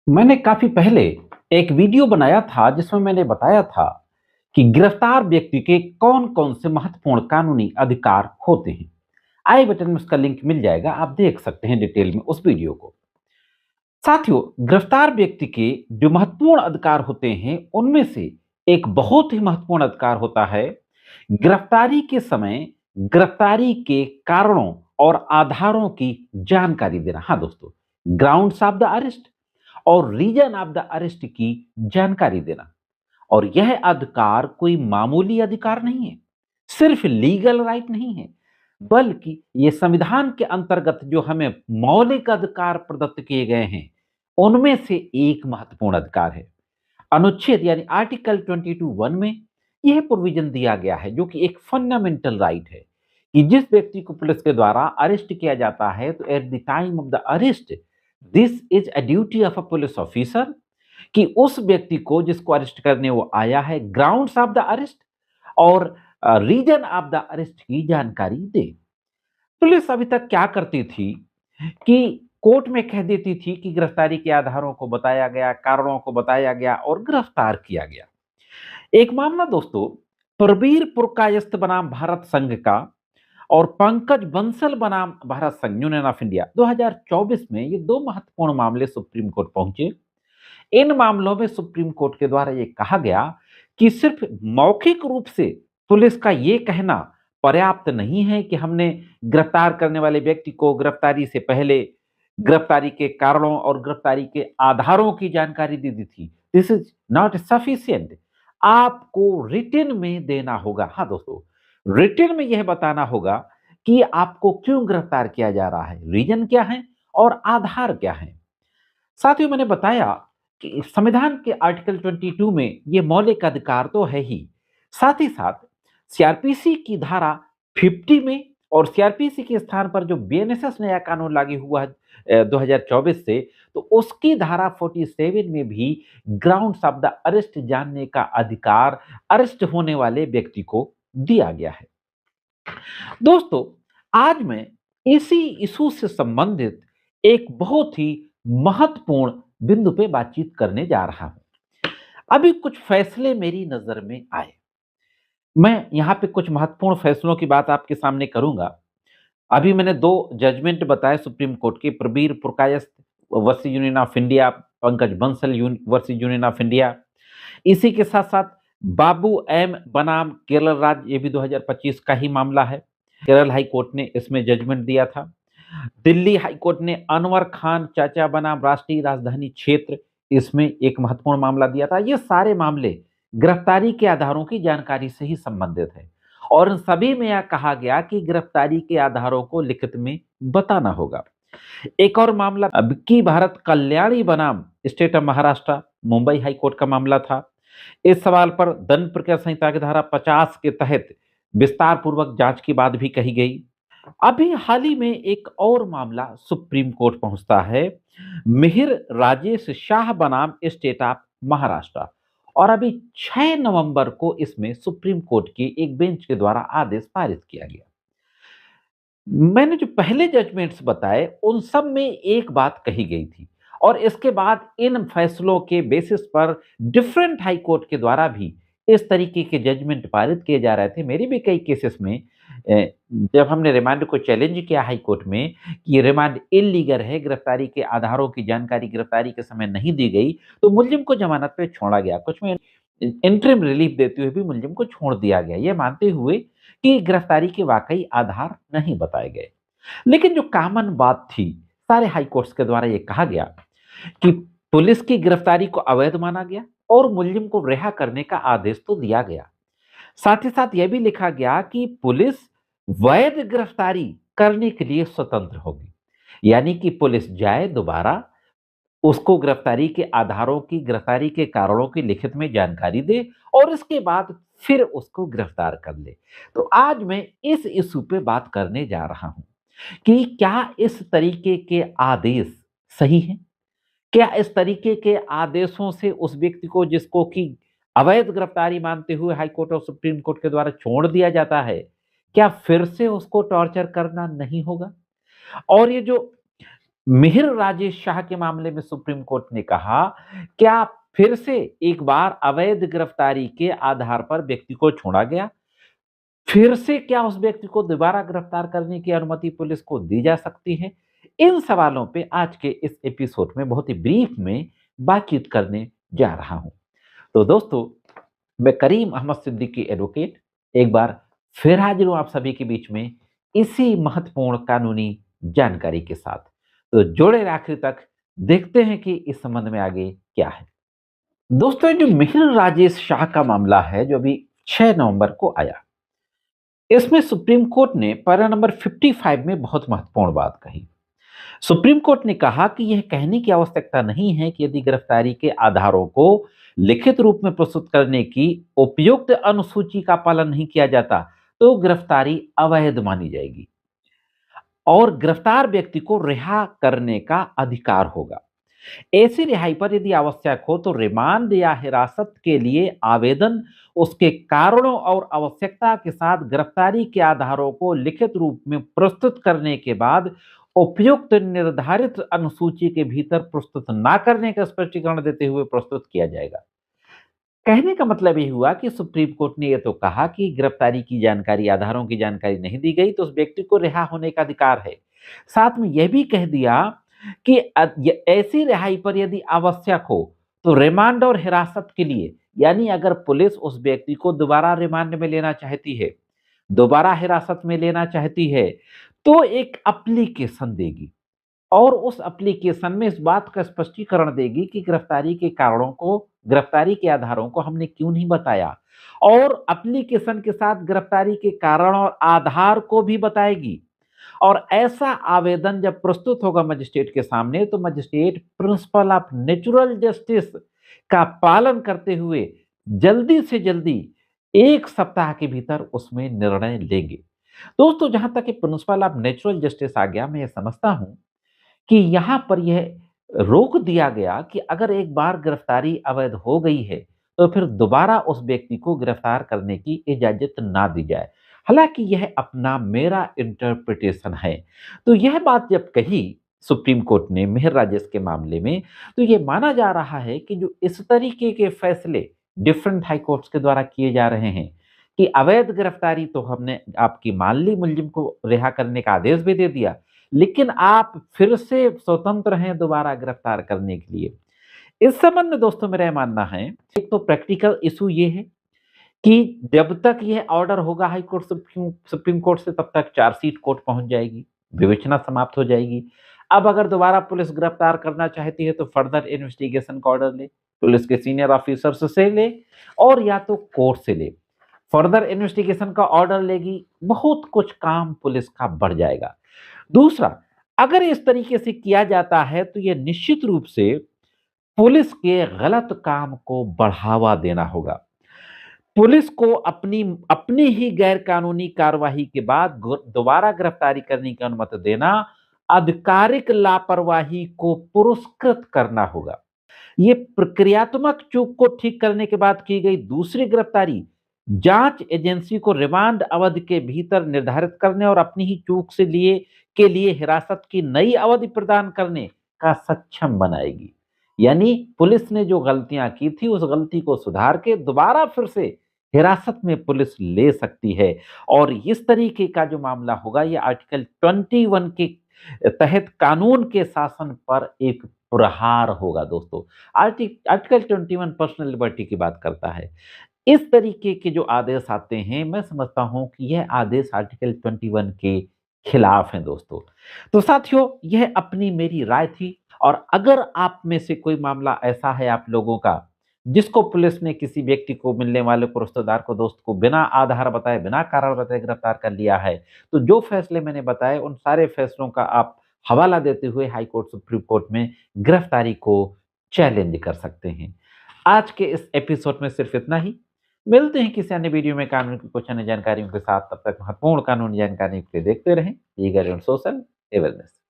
मैंने काफी पहले एक वीडियो बनाया था जिसमें मैंने बताया था कि गिरफ्तार व्यक्ति के कौन-कौन से महत्वपूर्ण कानूनी अधिकार होते हैं। आई बटन में उसका लिंक मिल जाएगा, आप देख सकते हैं डिटेल में उस वीडियो को। साथियों, गिरफ्तार व्यक्ति के जो महत्वपूर्ण अधिकार होते हैं, उनमें से एक बहुत ही महत्वपूर्ण अधिकार होता है गिरफ्तारी के समय गिरफ्तारी के कारणों और आधारों की जानकारी देना। हाँ दोस्तों, ग्राउंड्स ऑफ द अरेस्ट और रीजन ऑफ द अरेस्ट की जानकारी देना। और यह अधिकार कोई मामूली अधिकार नहीं है, सिर्फ लीगल राइट नहीं है, बल्कि ये संविधान के अंतर्गत जो हमें मौलिक अधिकार प्रदत्त किए गए हैं, उनमें से एक महत्वपूर्ण अधिकार है। अनुच्छेद यानी आर्टिकल 22(1) में यह प्रोविजन दिया गया है, जो कि एक फंडामेंटल राइट है कि जिस व्यक्ति को पुलिस के द्वारा अरेस्ट किया जाता है, तो at the time of the arrest this is a duty of a police officer कि उस व्यक्ति को जिसको अरेस्ट करने वो आया है, ग्राउंड्स ऑफ द अरेस्ट और रीजन ऑफ द अरेस्ट की जानकारी दे। पुलिस अभी तक क्या करती थी कि कोर्ट में कह देती थी कि गिरफ्तारी के आधारों को बताया गया, कारणों को बताया गया और गिरफ्तार किया गया। एक मामला दोस्तों, प्रवीर पुरकायस्थ बनाम भारत संघ का और पंकज बंसल बनाम भारत संघ यूनियन ऑफ इंडिया 2024 में, ये दो महत्वपूर्ण मामले सुप्रीम कोर्ट पहुंचे। इन मामलों में सुप्रीम कोर्ट के द्वारा यह कहा गया कि सिर्फ मौखिक रूप से पुलिस का यह कहना पर्याप्त नहीं है कि हमने गिरफ्तार करने वाले व्यक्ति को गिरफ्तारी से पहले गिरफ्तारी के कारणों और गिरफ्तारी के आधारों की जानकारी दे दी थी। This is not sufficient. आपको रिटन में देना होगा। हाँ दोस्तों, रिटन में यह बताना होगा कि आपको क्यों गिरफ्तार किया जा रहा है, रीजन क्या है और आधार क्या है। साथियों, मैंने बताया कि संविधान के आर्टिकल 22 में ये मौलिक अधिकार तो है ही, साथ ही साथ सीआरपीसी की धारा 50 में और सीआरपीसी के स्थान पर जो बीएनएसएस नया कानून लागू हुआ है 2024 से, तो उसकी धारा 47 में भी ग्राउंड्स ऑफ द अरेस्ट जानने का अधिकार अरेस्ट होने वाले व्यक्ति को दिया गया है। दोस्तों, आज मैं इसी इशू से संबंधित एक बहुत ही महत्वपूर्ण बिंदु पे बातचीत करने जा रहा हूं। अभी कुछ फैसले मेरी नजर में आए, मैं यहाँ पे कुछ महत्वपूर्ण फैसलों की बात आपके सामने करूंगा। अभी मैंने दो जजमेंट बताए सुप्रीम कोर्ट के, Prabir Purkayastha versus Union of India, Pankaj Bansal versus Union of India. इसी के साथ साथ बाबू एम बनाम केरल राज्य, ये भी 2025 का ही मामला है। केरल हाई कोर्ट ने इसमें जजमेंट दिया था। दिल्ली हाई कोर्ट ने अनवर खान चाचा बनाम राष्ट्रीय राजधानी क्षेत्र, इसमें एक महत्वपूर्ण मामला दिया था। ये सारे मामले गिरफ्तारी के आधारों की जानकारी से ही संबंधित है और इन सभी में यह कहा गया कि गिरफ्तारी के आधारों को लिखित में बताना होगा। एक और मामला अब की भारत कल्याणी बनाम state of Maharashtra, Mumbai high court का मामला था। इस सवाल पर दंड प्रक्रिया संहिता की धारा 50 के तहत विस्तार पूर्वक जांच की बात भी कही गई। अभी हाल ही में एक और मामला सुप्रीम कोर्ट पहुंचता है, मिहिर राजेश शाह बनाम स्टेट ऑफ महाराष्ट्र, और अभी 6 नवंबर को इसमें सुप्रीम कोर्ट की एक बेंच के द्वारा आदेश पारित किया गया। मैंने जो पहले जजमेंट्स बताए उन सब में एक बात कही गई थी और इसके बाद इन फैसलों के बेसिस पर डिफरेंट हाई कोर्ट के द्वारा भी इस तरीके के जजमेंट पारित किए जा रहे थे। मेरी भी कई केसेस में जब हमने रिमांड को चैलेंज किया हाई कोर्ट में कि ये रिमांड इलीगल है, गिरफ्तारी के आधारों की जानकारी गिरफ्तारी के समय नहीं दी गई, तो मुलजिम को जमानत पे छोड़ा गया। कुछ में इंटरिम रिलीफ देते हुए भी मुलजिम को छोड़ दिया गया, ये मानते हुए कि गिरफ्तारी के वाकई आधार नहीं बताए गए। लेकिन जो कॉमन बात थी, सारे हाई कोर्ट्स के द्वारा ये कहा गया कि पुलिस की गिरफ्तारी को अवैध माना गया और मुलजिम को रिहा करने का आदेश तो दिया गया। साथ ही साथ यह भी लिखा गया कि पुलिस वैध गिरफ्तारी करने के लिए स्वतंत्र होगी, यानी कि पुलिस जाए दोबारा, उसको गिरफ्तारी के आधारों की, गिरफ्तारी के कारणों की लिखित में जानकारी दे और इसके बाद फिर उसको गिरफ्तार कर ले। तो आज मैं इस इशू पे बात करने जा रहा हूं कि क्या इस तरीके के आदेश सही हैं? क्या इस तरीके के आदेशों से उस व्यक्ति को जिसको कि अवैध गिरफ्तारी मानते हुए हाई कोर्ट और सुप्रीम कोर्ट के द्वारा छोड़ दिया जाता है, क्या फिर से उसको टॉर्चर करना नहीं होगा? और ये जो मिहिर राजेश शाह के मामले में सुप्रीम कोर्ट ने कहा, क्या फिर से एक बार अवैध गिरफ्तारी के आधार पर व्यक्ति को छोड़ा गया? फिर से क्या उस व्यक्ति को दोबारा गिरफ्तार करने की अनुमति पुलिस को दी जा सकती है? इन सवालों पे आज के इस एपिसोड में बहुत ही ब्रीफ में बातचीत करने जा रहा हूं। तो दोस्तों, मैं करीम अहमद सिद्दीकी एडवोकेट एक बार फिर हाजिर हूं आप सभी के बीच में इसी महत्वपूर्ण कानूनी जानकारी के साथ। तो जोड़े रहे आखिर तक, देखते हैं कि इस संबंध में आगे क्या है। दोस्तों, जो मिहिर राजेश शाह का मामला है जो अभी 6 नवंबर को आया, इसमें सुप्रीम कोर्ट ने पैरा नंबर 55 में बहुत महत्वपूर्ण बात कही। सुप्रीम कोर्ट ने कहा कि यह कहने की आवश्यकता नहीं है कि यदि गिरफ्तारी के आधारों को लिखित रूप में प्रस्तुत करने की उपयुक्त अनुसूची का पालन नहीं किया जाता तो गिरफ्तारी अवैध मानी जाएगी और गिरफ्तार व्यक्ति को रिहा करने का अधिकार होगा। ऐसी रिहाई पर यदि आवश्यक हो तो रिमांड या हिरासत के लिए आवेदन, उसके कारणों और आवश्यकता के साथ गिरफ्तारी के आधारों को लिखित रूप में प्रस्तुत करने के बाद उपयुक्त निर्धारित अनुसूची के भीतर प्रस्तुत ना करने का स्पष्टीकरण देते हुए प्रस्तुत किया जाएगा। कहने का मतलब ये हुआ कि सुप्रीम कोर्ट ने यह तो कहा कि गिरफ्तारी की जानकारी, आधारों की जानकारी नहीं दी गई तो उस व्यक्ति को रिहा होने का अधिकार है। साथ में यह भी कह दिया कि ऐसी रिहाई पर यदि आवश्यक हो तो रिमांड और हिरासत के लिए, यानी अगर पुलिस उस व्यक्ति को दोबारा रिमांड में लेना चाहती है, दोबारा हिरासत में लेना चाहती है, तो एक एप्लीकेशन देगी और उस एप्लीकेशन में इस बात का स्पष्टीकरण देगी कि गिरफ्तारी के कारणों को, गिरफ्तारी के आधारों को हमने क्यों नहीं बताया, और एप्लीकेशन के साथ गिरफ्तारी के कारण और आधार को भी बताएगी। और ऐसा आवेदन जब प्रस्तुत होगा मजिस्ट्रेट के सामने तो magistrate principle of natural justice का पालन करते हुए जल्दी से जल्दी 1 सप्ताह के भीतर उसमें निर्णय लेंगे। दोस्तों, जहां तक प्रिंसिपल ऑफ नेचुरल जस्टिस आ गया, मैं ये समझता हूं कि यहां पर यह रोक दिया गया कि अगर एक बार गिरफ्तारी अवैध हो गई है तो फिर दोबारा उस व्यक्ति को गिरफ्तार करने की इजाजत ना दी जाए। हालांकि यह अपना मेरा इंटरप्रिटेशन है। तो यह बात जब कही सुप्रीम कोर्ट ने मिहिर राजेश के मामले में, तो यह माना जा रहा है कि जो इस तरीके के फैसले डिफरेंट हाई कोर्ट्स के द्वारा किए जा रहे हैं कि अवैध गिरफ्तारी तो हमने आपकी मान ली, मुलजिम को रिहा करने का आदेश भी दे दिया, लेकिन आप फिर से स्वतंत्र हैं दोबारा गिरफ्तार करने के लिए। इस संबंध में दोस्तों मेरा यह मानना है, एक तो प्रैक्टिकल इशू ये है कि जब तक यह ऑर्डर होगा हाई कोर्ट, सुप्रीम कोर्ट से, तब तक चार्जशीट कोर्ट पहुंच जाएगी, विवेचना समाप्त हो जाएगी। अब अगर दोबारा पुलिस गिरफ्तार करना चाहती है तो फर्दर इन्वेस्टिगेशन का ऑर्डर ले, पुलिस के सीनियर ऑफिसर्स से ले और या तो कोर्ट से ले, फर्दर इन्वेस्टिगेशन का ऑर्डर लेगी, बहुत कुछ काम पुलिस का बढ़ जाएगा। दूसरा, अगर इस तरीके से किया जाता है तो यह निश्चित रूप से पुलिस के गलत काम को बढ़ावा देना होगा। पुलिस को अपनी अपनी ही गैर कानूनी कार्रवाई के बाद दोबारा गिरफ्तारी करने की अनुमति देना आधिकारिक लापरवाही को पुरस्कृत करना होगा। ये प्रक्रियात्मक चूक को ठीक करने के बाद की गई दूसरी गिरफ्तारी जांच एजेंसी को रिमांड अवधि के भीतर निर्धारित करने और अपनी ही चूक से लिए हिरासत की नई अवधि प्रदान करने का सक्षम बनाएगी। यानी पुलिस ने जो गलतियां की थी उस गलती को सुधार के दोबारा फिर से हिरासत में पुलिस ले सकती है। और इस तरीके का जो मामला होगा ये आर्टिकल 21 के तहत कानून के शासन पर एक प्रहार होगा। दोस्तों, आर्टिकल 21 पर्सनल लिबर्टी की बात करता है। इस तरीके के जो आदेश आते हैं, मैं समझता हूं कि यह आदेश आर्टिकल 21 के खिलाफ हैं दोस्तों। तो साथियों, यह अपनी मेरी राय थी और अगर आप में से कोई मामला ऐसा है आप लोगों का जिसको पुलिस ने किसी व्यक्ति को, मिलने वाले को, रिश्तेदार को, दोस्त को बिना आधार बताए, बिना कारण बताए गिरफ्तार कर लिया है, तो जो फैसले मैंने बताए उन सारे फैसलों का आप हवाला देते हुए हाई कोर्ट, सुप्रीम कोर्ट में गिरफ्तारी को चैलेंज कर सकते हैं। आज के इस एपिसोड में सिर्फ इतना ही। मिलते हैं किसी अन्य वीडियो में कानून की कुछ अन्य जानकारियों के साथ। तब तक महत्वपूर्ण कानूनी जानकारी के लिए देखते रहें लीगल एंड सोशल अवेयरनेस।